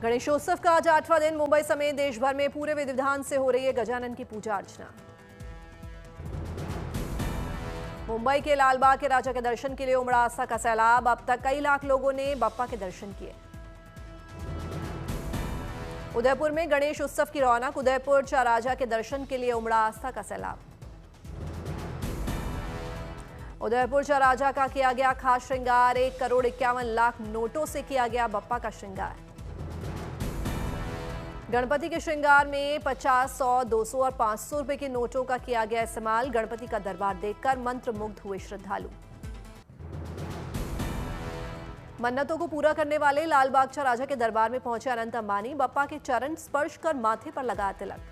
गणेशोत्सव का आज 8वां दिन। मुंबई समेत देश भर में पूरे विधि विधान से हो रही है गजानन की पूजा अर्चना। मुंबई के लालबाग के राजा के दर्शन के लिए उमड़ा आस्था का सैलाब। अब तक कई लाख लोगों ने बप्पा के दर्शन किए। उदयपुर में गणेश उत्सव की रौनक। उदयपुर चा राजा के दर्शन के लिए उमड़ा आस्था का सैलाब। उदयपुर चा राजा का किया गया खास श्रृंगार। 1,51,00,000 नोटों से किया गया बप्पा का श्रृंगार। गणपति के श्रृंगार में 50, 100, 200 और 500 रुपए के नोटों का किया गया इस्तेमाल। गणपति का दरबार देखकर मंत्रमुग्ध हुए श्रद्धालु। मन्नतों को पूरा करने वाले लालबाग चा राजा के दरबार में पहुंचे अनंत अंबानी। बप्पा के चरण स्पर्श कर माथे पर लगा तिलक।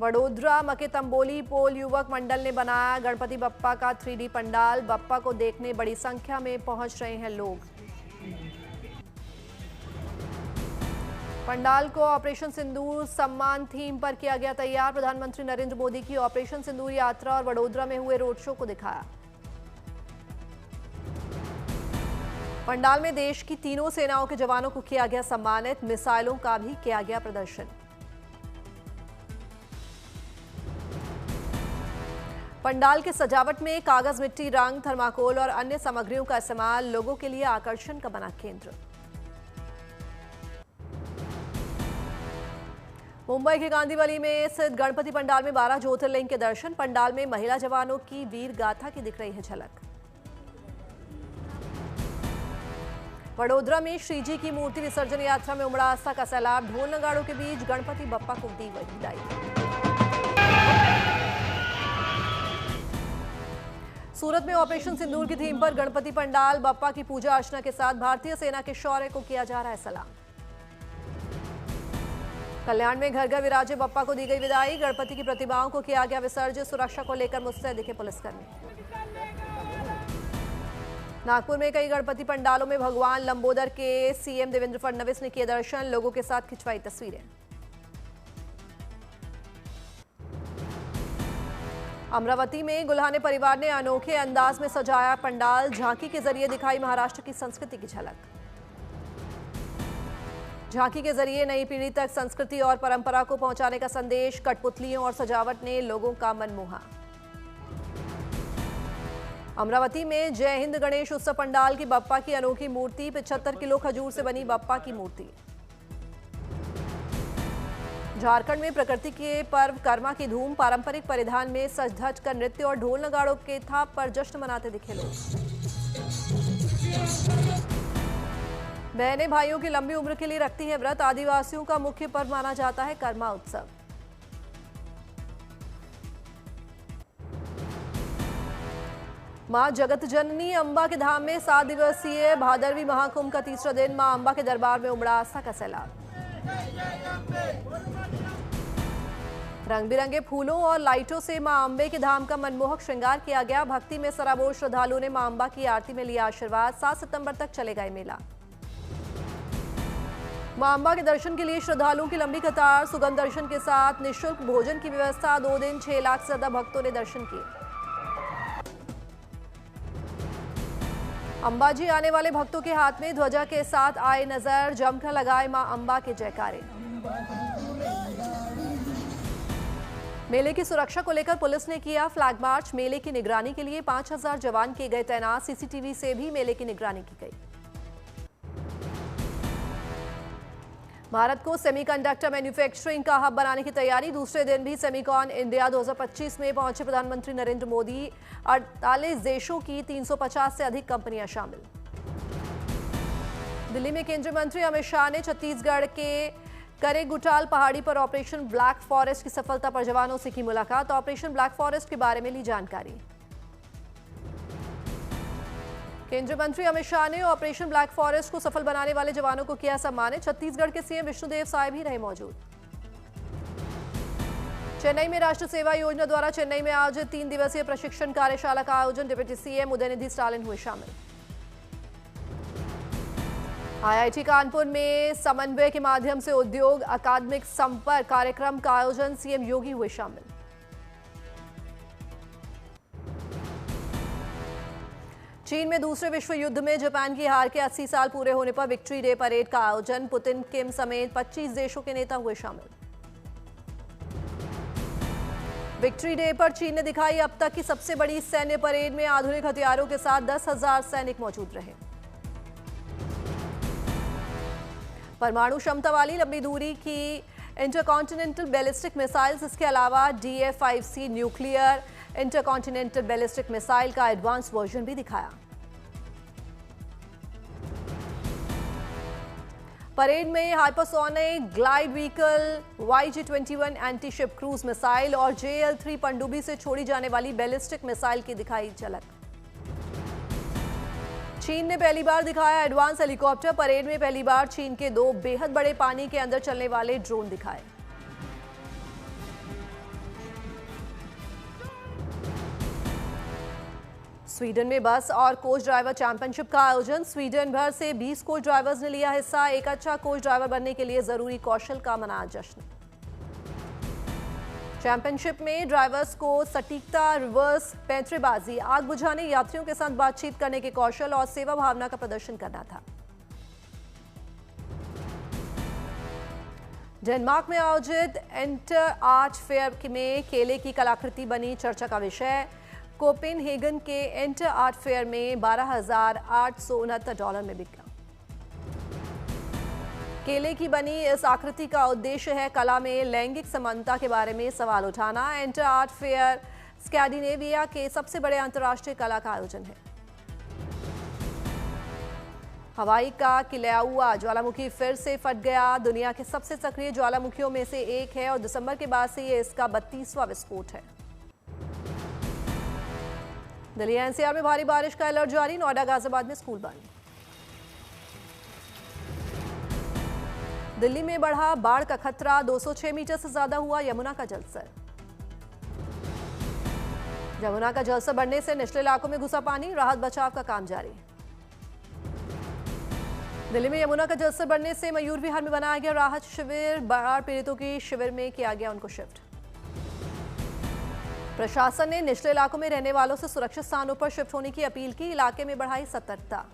वडोदरा मके तंबोली पोल युवक मंडल ने बनाया गणपति बप्पा का 3D पंडाल। बप्पा को देखने बड़ी संख्या में पहुंच रहे हैं लोग। पंडाल को ऑपरेशन सिंदूर सम्मान थीम पर किया गया तैयार। प्रधानमंत्री नरेंद्र मोदी की ऑपरेशन सिंदूर यात्रा और वडोदरा में हुए रोड शो को दिखाया। पंडाल में देश की तीनों सेनाओं के जवानों को किया गया सम्मानित। मिसाइलों का भी किया गया प्रदर्शन। पंडाल के सजावट में कागज, मिट्टी, रंग, थर्माकोल और अन्य सामग्रियों का इस्तेमाल लोगों के लिए आकर्षण का बना केंद्र। मुंबई के गांधीवली में स्थित गणपति पंडाल में 12 ज्योतिर्लिंग के दर्शन। पंडाल में महिला जवानों की वीर गाथा की दिख रही है झलक। वडोदरा में श्रीजी की मूर्ति विसर्जन यात्रा में उमड़ा आस्था का सैलाब। ढोल नगाड़ों के बीच गणपति बप्पा को दी विदाई। सूरत में ऑपरेशन सिंदूर की थीम पर गणपति पंडाल। बप्पा की पूजा अर्चना के साथ भारतीय सेना के शौर्य को किया जा रहा है सलाम। कल्याण में घर घर विराजे बप्पा को दी गई विदाई। गणपति की प्रतिमाओं को किया गया विसर्जन। सुरक्षा को लेकर मुस्तैद दिखे पुलिसकर्मी। नागपुर में कई गणपति पंडालों में भगवान लंबोदर के सीएम देवेंद्र फडणवीस ने किए दर्शन। लोगों के साथ खिंचवाई तस्वीरें। अमरावती में गुल्हाने परिवार ने अनोखे अंदाज में सजाया पंडाल। झांकी के जरिए दिखाई महाराष्ट्र की संस्कृति की झलक। झांकी के जरिए नई पीढ़ी तक संस्कृति और परंपरा को पहुंचाने का संदेश। कठपुतलियों और सजावट ने लोगों का मन मोहा। अमरावती में जय हिंद गणेश उत्सव पंडाल की बप्पा की अनोखी मूर्ति। 75 किलो खजूर से बनी बप्पा की मूर्ति। झारखंड में प्रकृति के पर्व कर्मा की धूम। पारंपरिक परिधान में सज धज कर नृत्य और ढोल नगाड़ों के थाप पर जश्न मनाते दिखे लोग। बहनें भाइयों की लंबी उम्र के लिए रखती हैं व्रत। आदिवासियों का मुख्य पर्व माना जाता है कर्मा उत्सव। मां जगत जननी अंबा के धाम में 7 दिवसीय भादरवी महाकुंभ का तीसरा दिन। मां अंबा के दरबार में उमड़ा आस्था का सैलाब। रंग बिरंगे फूलों और लाइटों से मां अंबे के धाम का मनमोहक श्रृंगार किया गया। भक्ति में सराबोर श्रद्धालुओं ने मां अंबा की आरती में लिया आशीर्वाद। 7 सितंबर तक चलेगा ये मेला। मां अंबा के दर्शन के लिए श्रद्धालुओं की लंबी कतार। सुगम दर्शन के साथ निःशुल्क भोजन की व्यवस्था। 2 दिन 6 लाख से ज्यादा भक्तों ने दर्शन किए। अंबाजी आने वाले भक्तों के हाथ में ध्वजा के साथ आए नजर। जमकर लगाए मां अंबा के जयकारे। मेले की सुरक्षा को लेकर पुलिस ने किया फ्लैग मार्च। मेले की निगरानी के लिए 5000 जवान किए गए तैनात। सीसीटीवी से भी मेले की निगरानी की गई। भारत को सेमीकंडक्टर मैन्युफैक्चरिंग का हब बनाने की तैयारी। दूसरे दिन भी सेमीकॉन इंडिया 2025 में पहुंचे प्रधानमंत्री नरेंद्र मोदी। 48 देशों की 350 से अधिक कंपनियां शामिल। दिल्ली में केंद्रीय मंत्री अमित शाह ने छत्तीसगढ़ के करेगुटाल पहाड़ी पर ऑपरेशन ब्लैक फॉरेस्ट की सफलता पर जवानों से की मुलाकात। ऑपरेशन ब्लैक फॉरेस्ट के बारे में ली जानकारी। केंद्रीय मंत्री अमित शाह ने ऑपरेशन ब्लैक फॉरेस्ट को सफल बनाने वाले जवानों को किया सम्मानित। छत्तीसगढ़ के सीएम विष्णुदेव साय भी रहे मौजूद। चेन्नई में राष्ट्रीय सेवा योजना द्वारा चेन्नई में आज 3 दिवसीय प्रशिक्षण कार्यशाला का आयोजन। डिप्टी सीएम उदयनिधि स्टालिन हुए शामिल। आईआईटी कानपुर में समन्वय के माध्यम से उद्योग अकादमिक संपर्क कार्यक्रम का आयोजन। सीएम योगी हुए शामिल। चीन में दूसरे विश्व युद्ध में जापान की हार के 80 साल पूरे होने पर विक्ट्री डे परेड का आयोजन। पुतिन, किम समेत 25 देशों के नेता हुए शामिल। विक्ट्री डे पर चीन ने दिखाई अब तक की सबसे बड़ी सैन्य परेड में आधुनिक हथियारों के साथ 10,000 सैनिक मौजूद रहे। परमाणु क्षमता वाली लंबी दूरी की इंटरकॉन्टिनेंटल बैलिस्टिक मिसाइल्स, इसके अलावा DF-5C nuclear intercontinental ballistic missile का एडवांस वर्जन भी दिखाया। परेड में hypersonic glide vehicle, YG-21 anti ship cruise missile और JL-3 पनडुब्बी से छोड़ी जाने वाली बैलिस्टिक मिसाइल की दिखाई झलक। चीन ने पहली बार दिखाया एडवांस हेलीकॉप्टर। परेड में पहली बार चीन के 2 बेहद बड़े पानी के अंदर चलने वाले ड्रोन दिखाए। स्वीडन में बस और कोच ड्राइवर चैंपियनशिप का आयोजन। स्वीडन भर से 20 कोच ड्राइवर्स ने लिया हिस्सा। एक अच्छा कोच ड्राइवर बनने के लिए जरूरी कौशल का मनाया जश्न। चैंपियनशिप में ड्राइवर्स को सटीकता, रिवर्स पैंतरेबाजी, आग बुझाने, यात्रियों के साथ बातचीत करने के कौशल और सेवा भावना का प्रदर्शन करना था। डेनमार्क में आयोजित एंटर आर्ट फेयर में केले की कलाकृति बनी चर्चा का विषय। कोपेनहेगन के एंटर आर्ट फेयर में $12,869 में बिका। केले की बनी इस आकृति का उद्देश्य है कला में लैंगिक समानता के बारे में सवाल उठाना। एंटर आर्ट फेयर स्कैंडिनेविया के सबसे बड़े अंतर्राष्ट्रीय कला का आयोजन है। हवाई का किलौआ ज्वालामुखी फिर से फट गया। दुनिया के सबसे सक्रिय ज्वालामुखियों में से एक है और दिसंबर के बाद से ये इसका 32वां विस्फोट है। दिल्ली NCR में भारी बारिश का अलर्ट जारी। नोएडा, गाजियाबाद में स्कूल बंद। दिल्ली में बढ़ा बाढ़ का खतरा। 206 मीटर से ज्यादा हुआ यमुना का जलस्तर। यमुना का जलस्तर बढ़ने से निचले इलाकों में घुसा पानी। राहत बचाव का काम जारी। दिल्ली में यमुना का जलस्तर बढ़ने से मयूर विहार में बनाया गया राहत शिविर। बाढ़ पीड़ितों की शिविर में किया गया उनको शिफ्ट। प्रशासन ने निचले इलाकों में रहने वालों से सुरक्षित स्थानों पर शिफ्ट होने की अपील की। इलाके में बढ़ाई सतर्कता।